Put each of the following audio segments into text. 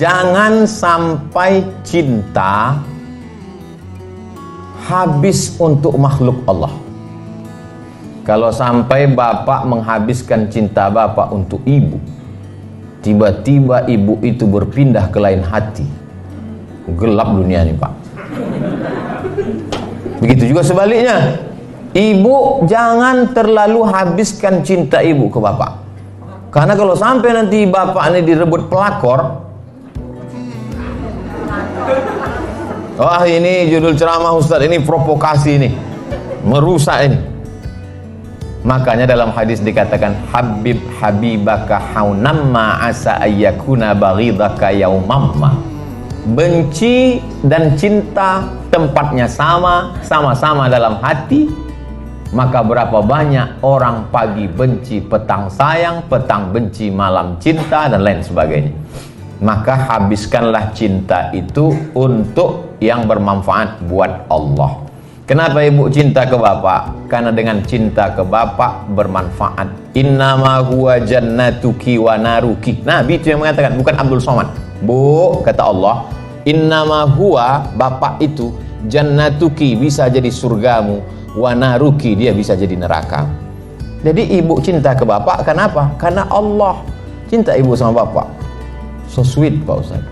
jangan sampai cinta habis untuk makhluk Allah. Kalau sampai bapak menghabiskan cinta bapak untuk ibu, tiba-tiba ibu itu berpindah ke lain hati, gelap dunia ini, Pak. Begitu juga sebaliknya, ibu jangan terlalu habiskan cinta ibu ke bapak. Karena kalau sampai nanti bapak ini direbut pelakor, wah ini judul ceramah Ustaz, ini provokasi ini, merusak ini. Makanya dalam hadis dikatakan habib habibaka haunamma asa ayyakuna baghidaka yaumamma. Benci dan cinta tempatnya sama, sama-sama dalam hati. Maka berapa banyak orang pagi benci, petang sayang, petang benci, malam cinta, dan lain sebagainya. Maka habiskanlah cinta itu untuk yang bermanfaat buat Allah. Kenapa ibu cinta ke bapak? Karena dengan cinta ke bapak bermanfaat. Innama huwa jannatuki wa naruki. Nabi itu yang mengatakan, bukan Abdul Somad. Bu, kata Allah, innama huwa, bapak itu, jannatuki, bisa jadi surgamu, wa naruki, dia bisa jadi neraka. Jadi ibu cinta ke bapak, kenapa? Karena Allah. Cinta ibu sama bapak. So sweet Pak Ustaz.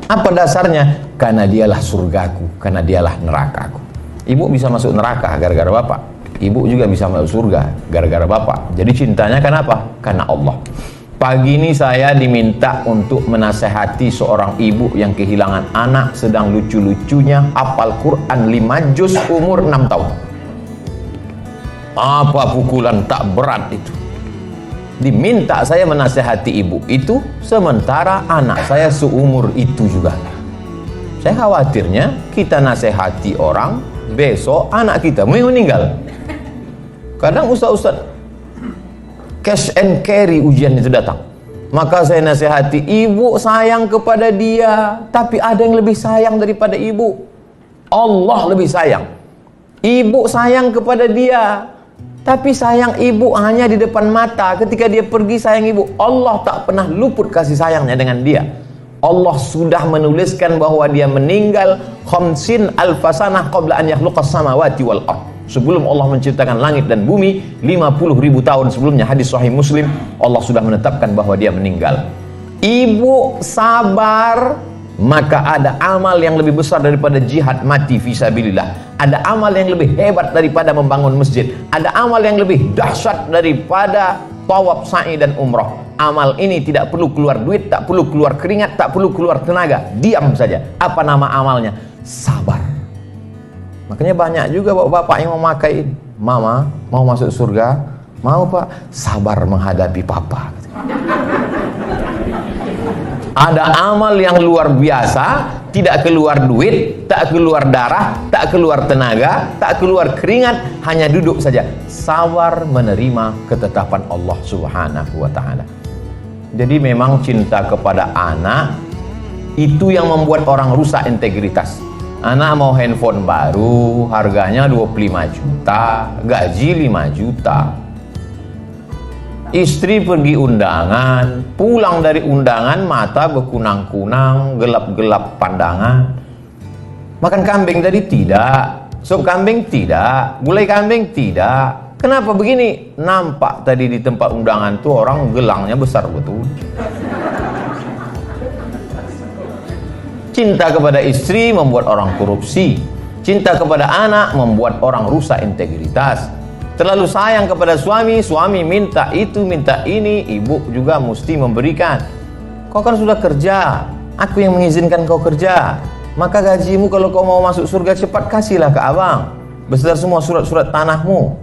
Apa dasarnya? Karena dialah surgaku, karena dialah nerakaku. Ibu bisa masuk neraka gara-gara bapak, ibu juga bisa masuk surga gara-gara bapak. Jadi cintanya kenapa? Karena Allah. Pagi ini saya diminta untuk menasehati seorang ibu yang kehilangan anak, sedang lucu-lucunya hafal Quran 5 juz umur 6 tahun. Apa pukulan tak berat itu? Diminta saya menasehati ibu itu, sementara anak saya seumur itu juga. Saya khawatirnya kita nasehati orang, besok anak kita meninggal. Kadang ustaz-ustaz cash and carry ujian itu datang. Maka saya nasihati, ibu sayang kepada dia, tapi ada yang lebih sayang daripada ibu. Allah lebih sayang. Ibu sayang kepada dia, tapi sayang ibu hanya di depan mata. Ketika dia pergi sayang ibu. Allah tak pernah luput kasih sayangnya dengan dia. Allah sudah menuliskan bahwa dia meninggal khamsin alfasanah qabla an yakhluqas samawati wal ardh. Sebelum Allah menciptakan langit dan bumi, 50.000 tahun sebelumnya, hadis sahih Muslim, Allah sudah menetapkan bahwa dia meninggal. Ibu sabar, maka ada amal yang lebih besar daripada jihad mati fisabilillah. Ada amal yang lebih hebat daripada membangun masjid. Ada amal yang lebih dahsyat daripada tawaf, sa'i dan umrah. Amal ini tidak perlu keluar duit, tak perlu keluar keringat, tak perlu keluar tenaga. Diam saja. Apa nama amalnya? Sabar. Makanya banyak juga bapak-bapak yang memakai ini. Mama, mau masuk surga? Mau pak? Sabar menghadapi papa. Ada amal yang luar biasa, tidak keluar duit, tak keluar darah, tak keluar tenaga, tak keluar keringat, hanya duduk saja. Sabar menerima ketetapan Allah Subhanahu wa ta'ala. Jadi memang cinta kepada anak itu yang membuat orang rusak integritas. Anak mau handphone baru, harganya 25 juta, gaji 5 juta. Istri pergi undangan, pulang dari undangan mata berkunang-kunang, gelap-gelap pandangan. Makan kambing tadi tidak, sup kambing tidak, gulai kambing tidak. Kenapa begini? Nampak tadi di tempat undangan tuh orang gelangnya besar betul. Cinta kepada istri membuat orang korupsi. Cinta kepada anak membuat orang rusak integritas. Terlalu sayang kepada suami, suami minta itu, minta ini, ibu juga mesti memberikan. Kau kan sudah kerja, aku yang mengizinkan kau kerja. Maka gajimu kalau kau mau masuk surga cepat kasihlah ke abang, beserta semua surat-surat tanahmu.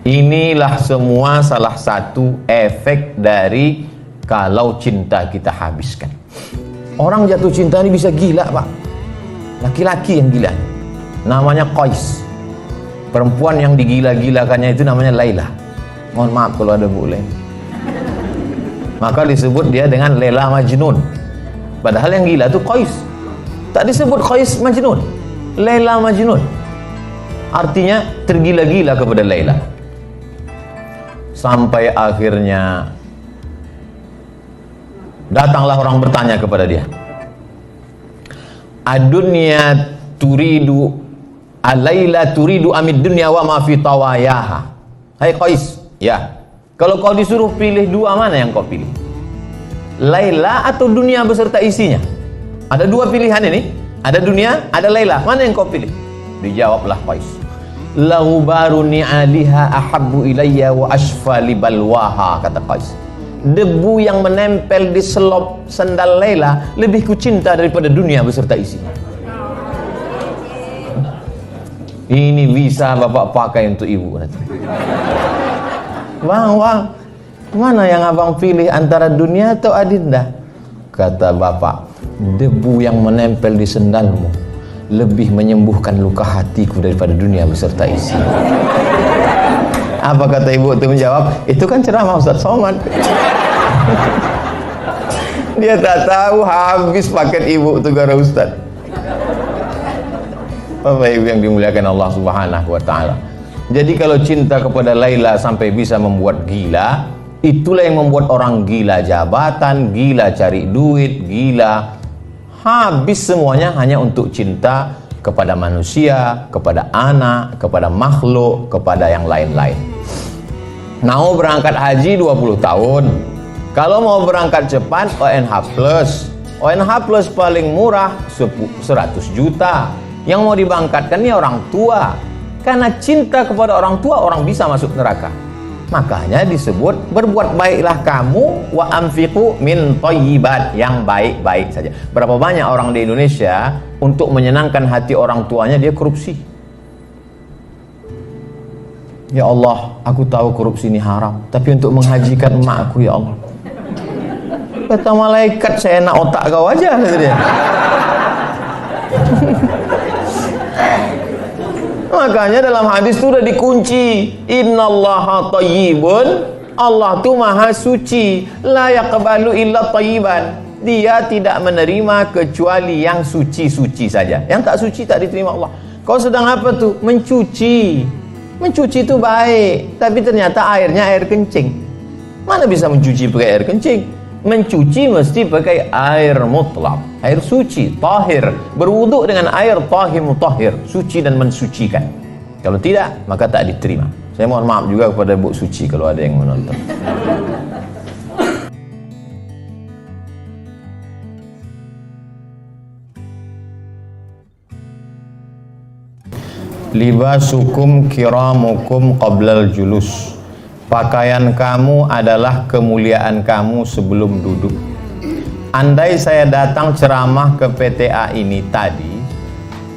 Inilah semua salah satu efek dari kalau cinta kita habiskan. Orang jatuh cinta ini bisa gila pak. Laki-laki yang gila, namanya Qais. Perempuan yang digila-gilakannya itu namanya Laila. Mohon maaf kalau ada boleh. Maka disebut dia dengan Laila Majnun. Padahal yang gila itu Qais. Tak disebut Qais Majnun, Laila Majnun. Artinya tergila-gila kepada Laila. Sampai akhirnya Datanglah orang bertanya kepada dia, adunya turidu alaila turidu amid dunya wa ma fi tawayaha. Hai Qais, ya, kalau kau disuruh pilih dua, mana yang kau pilih? Laila atau dunia beserta isinya? Ada dua pilihan ini, ada dunia, ada Laila, mana yang kau pilih? Dijawablah Qais, lahubaru ni'aliha ahabbu ilayya wa ashfa li balwaha, kata Qais. Debu yang menempel di selop sandal Laila lebih kucinta daripada dunia beserta isinya. Ini bisa bapak pakai untuk ibu nanti. Bang, mana yang abang pilih antara dunia atau adinda? Kata bapak, debu yang menempel di sandalmu lebih menyembuhkan luka hatiku daripada dunia beserta isinya. Apa kata ibu itu menjawab? Itu kan ceramah Ustaz Somad. Dia tak tahu habis paket ibu itu gara Ustaz. Bapak Ibu yang dimuliakan Allah Subhanahu wa taala. Jadi kalau cinta kepada Laila sampai bisa membuat gila, itulah yang membuat orang gila jabatan, gila cari duit, gila habis semuanya hanya untuk cinta kepada manusia, kepada anak, kepada makhluk, kepada yang lain-lain. Mau berangkat haji 20 tahun. Kalau mau berangkat cepat ONH Plus. ONH Plus paling murah 100 juta. Yang mau dibangkatkan ini orang tua. Karena cinta kepada orang tua, orang bisa masuk neraka. Makanya disebut berbuat baiklah kamu wa anfiqu min thayyibat, yang baik-baik saja. Berapa banyak orang di Indonesia untuk menyenangkan hati orang tuanya dia korupsi. Ya Allah, aku tahu korupsi ini haram, tapi untuk menghajikan emakku ya Allah. Kata malaikat, saya enak otak kau aja, kata dia. Makanya dalam hadis itu udah dikunci, innallaha thayyibun, Allah tuh maha suci, la yaqbalu illa thayyiban. Dia tidak menerima kecuali yang suci-suci saja. Yang tak suci tak diterima Allah. Kau sedang apa tuh? Mencuci. Mencuci itu baik, tapi ternyata airnya air kencing. Mana bisa mencuci pakai air kencing? Mencuci mesti pakai air mutlak, air suci, tahir. Berwuduk dengan air tahir mutahhir, suci dan mensucikan. Kalau tidak, maka tak diterima. Saya mohon maaf juga kepada Bu Suci kalau ada yang menonton. Libasukum kiramukum qablal julus. Pakaian kamu adalah kemuliaan kamu sebelum duduk. Andai saya datang ceramah ke PTA ini tadi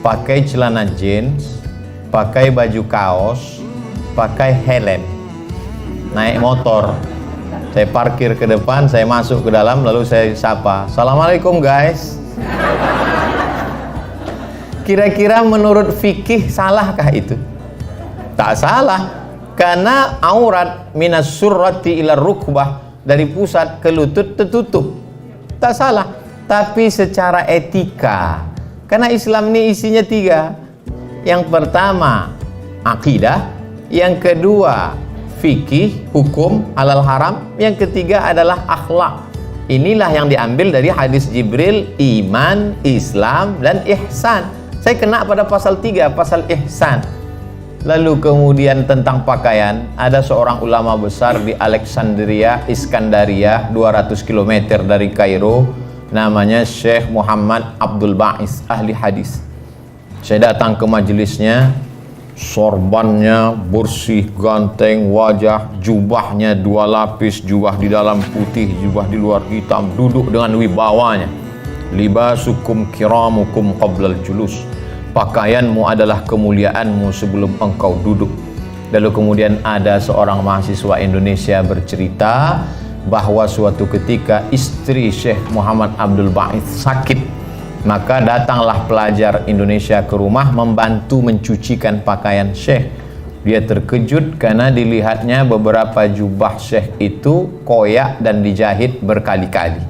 pakai celana jeans, pakai baju kaos, pakai helm, naik motor, saya parkir ke depan, saya masuk ke dalam, lalu saya sapa, assalamualaikum guys. Kira-kira menurut fikih salahkah itu? Tak salah. Karena aurat minas surrati ila rukbah, dari pusat ke lutut tertutup, tak salah. Tapi secara etika, karena Islam ini isinya 3. Yang pertama akidah, yang kedua fikih, hukum halal haram, yang ketiga adalah akhlak. Inilah yang diambil dari hadis Jibril, iman, Islam, dan ihsan. Saya kena pada pasal 3, pasal ihsan. Lalu kemudian tentang pakaian, ada seorang ulama besar di Alexandria, Iskandaria, 200 km dari Kairo, namanya Syekh Muhammad Abdul Ba'is, ahli hadis. Saya datang ke majelisnya, sorbannya bersih, ganteng, wajah, jubahnya 2 lapis, jubah di dalam putih, jubah di luar hitam, duduk dengan wibawanya. Libasukum kiramukum qablal julus. Pakaianmu adalah kemuliaanmu sebelum engkau duduk. Lalu kemudian ada seorang mahasiswa Indonesia bercerita bahwa suatu ketika istri Syekh Muhammad Abdul Ba'is sakit, maka datanglah pelajar Indonesia ke rumah membantu mencucikan pakaian Syekh. Dia terkejut karena dilihatnya beberapa jubah Syekh itu koyak dan dijahit berkali-kali.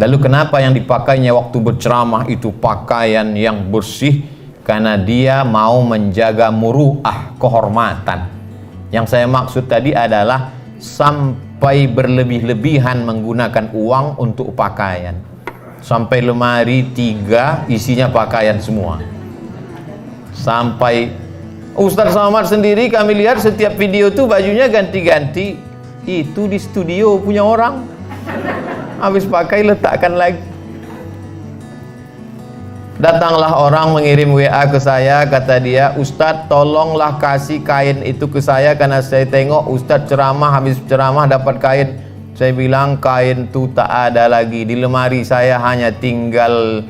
Lalu kenapa yang dipakainya waktu berceramah itu pakaian yang bersih? Karena dia mau menjaga muru'ah, kehormatan. Yang saya maksud tadi adalah sampai berlebih-lebihan menggunakan uang untuk pakaian. Sampai lemari 3 isinya pakaian semua. Sampai Ustaz Somad sendiri kami lihat setiap video tuh bajunya ganti-ganti. Itu di studio punya orang. Habis pakai letakkan lagi. Datanglah orang mengirim WA ke saya, kata dia, Ustadz tolonglah kasih kain itu ke saya karena saya tengok Ustadz ceramah, habis ceramah dapat kain. Saya bilang kain itu tak ada lagi, di lemari saya hanya tinggal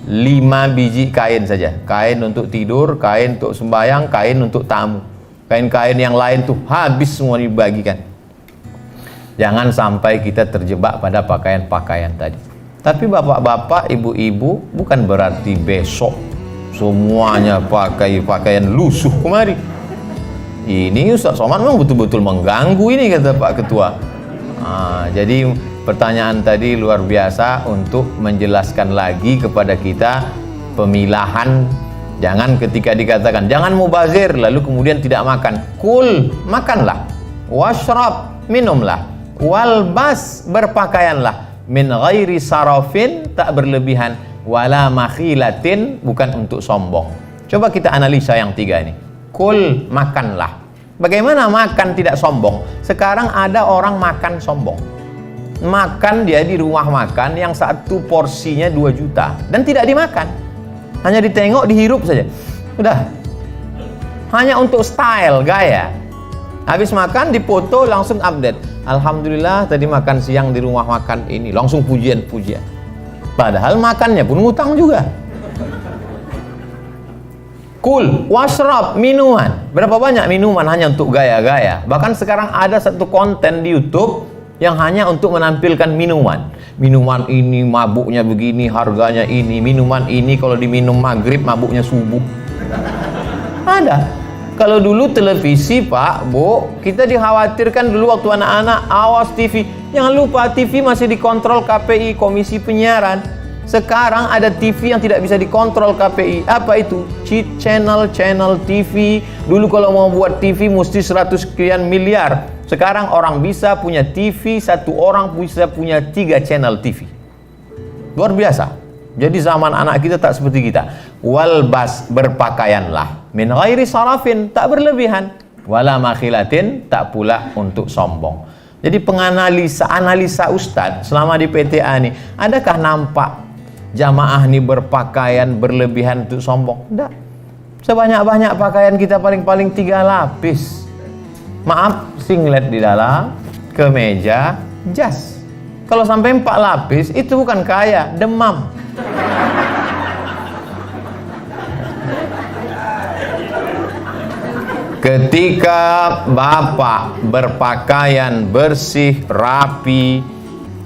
5 biji kain saja. Kain untuk tidur, kain untuk sembahyang, kain untuk tamu. Kain-kain yang lain tuh habis semua dibagikan. Jangan sampai kita terjebak pada pakaian-pakaian tadi. Tapi bapak-bapak, ibu-ibu, bukan berarti besok semuanya pakai pakaian lusuh kemari. Ini Ustaz Somad memang betul-betul mengganggu ini, kata Pak Ketua. Jadi pertanyaan tadi luar biasa untuk menjelaskan lagi kepada kita pemilahan. Jangan ketika dikatakan jangan mubazir lalu kemudian tidak makan. Kul, makanlah. Washrab, minumlah. Walbas, berpakaianlah. Min ghairi sarafin, tak berlebihan, wala makhilatin, bukan untuk sombong. Coba kita analisa yang 3 ini. Kul, makanlah. Bagaimana makan tidak sombong? Sekarang ada orang makan sombong. Makan dia di rumah makan yang 1 porsinya 2 juta dan tidak dimakan. Hanya ditengok, dihirup saja. Udah. Hanya untuk style, gaya. Habis makan dipoto langsung update. Alhamdulillah tadi makan siang di rumah makan ini, langsung pujian-pujian. Padahal makannya pun ngutang juga. Kul, washrab, minuman. Berapa banyak minuman hanya untuk gaya-gaya. Bahkan sekarang ada satu konten di YouTube yang hanya untuk menampilkan minuman. Minuman ini mabuknya begini, harganya ini. Minuman ini kalau diminum maghrib mabuknya subuh. Ada. Kalau dulu televisi Pak, Bu, kita dikhawatirkan dulu waktu anak-anak, awas TV. Jangan lupa TV masih dikontrol KPI, Komisi Penyiaran. Sekarang ada TV yang tidak bisa dikontrol KPI. Apa itu? Cheat channel TV. Dulu kalau mau buat TV mesti 100 sekian miliar. Sekarang orang bisa punya TV, 1 orang bisa punya 3 channel TV. Luar biasa. Jadi zaman anak kita tak seperti kita. Walbas, berpakaianlah. Min ghairi sarafin, tak berlebihan. Wala makhilatin, tak pula untuk sombong. Jadi analisa Ustadz selama di PTA ini, adakah nampak jamaah ini berpakaian berlebihan untuk sombong? Tidak. Sebanyak-banyak pakaian kita paling-paling 3 lapis. Maaf, singlet di dalam, kemeja, jas. Kalau sampai 4 lapis, itu bukan kaya, demam. Ketika Bapak berpakaian bersih, rapi,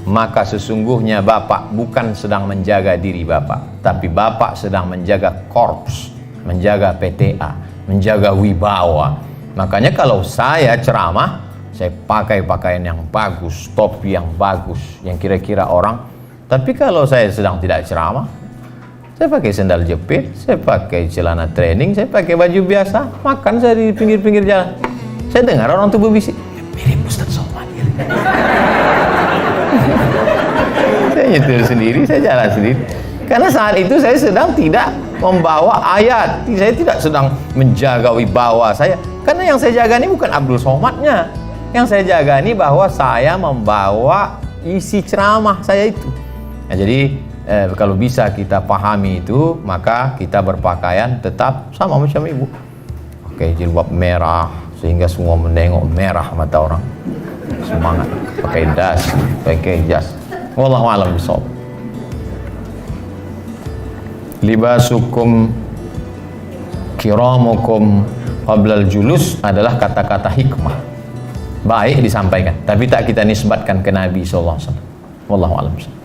maka sesungguhnya Bapak bukan sedang menjaga diri Bapak, tapi Bapak sedang menjaga korps, menjaga PTA, menjaga wibawa. Makanya kalau saya ceramah, saya pakai pakaian yang bagus, topi yang bagus, yang kira-kira orang. Tapi kalau saya sedang tidak ceramah, saya pakai sendal jepit, saya pakai celana training, saya pakai baju biasa, makan saya di pinggir-pinggir jalan. Saya dengar orang tuh berbisik, mirip Ustaz Somad. Saya nyetir sendiri, saya jalan sendiri. Karena saat itu saya sedang tidak membawa ayat, saya tidak sedang menjaga wibawa saya. Karena yang saya jaga ini bukan Abdul Somadnya. Yang saya jaga ini bahwa saya membawa isi ceramah saya itu. Nah, jadi kalau bisa kita pahami itu, maka kita berpakaian tetap sama macam ibu. Pakai jilbab merah sehingga semua menengok merah mata orang. Semangat. Pakai das, pakai jas. Wallahu a'lam bishawab. Libasukum kiramukum qablal julus adalah kata-kata hikmah. Baik disampaikan, tapi tak kita nisbatkan ke Nabi sallallahu alaihi wasallam. Wallahu a'lam bishawab.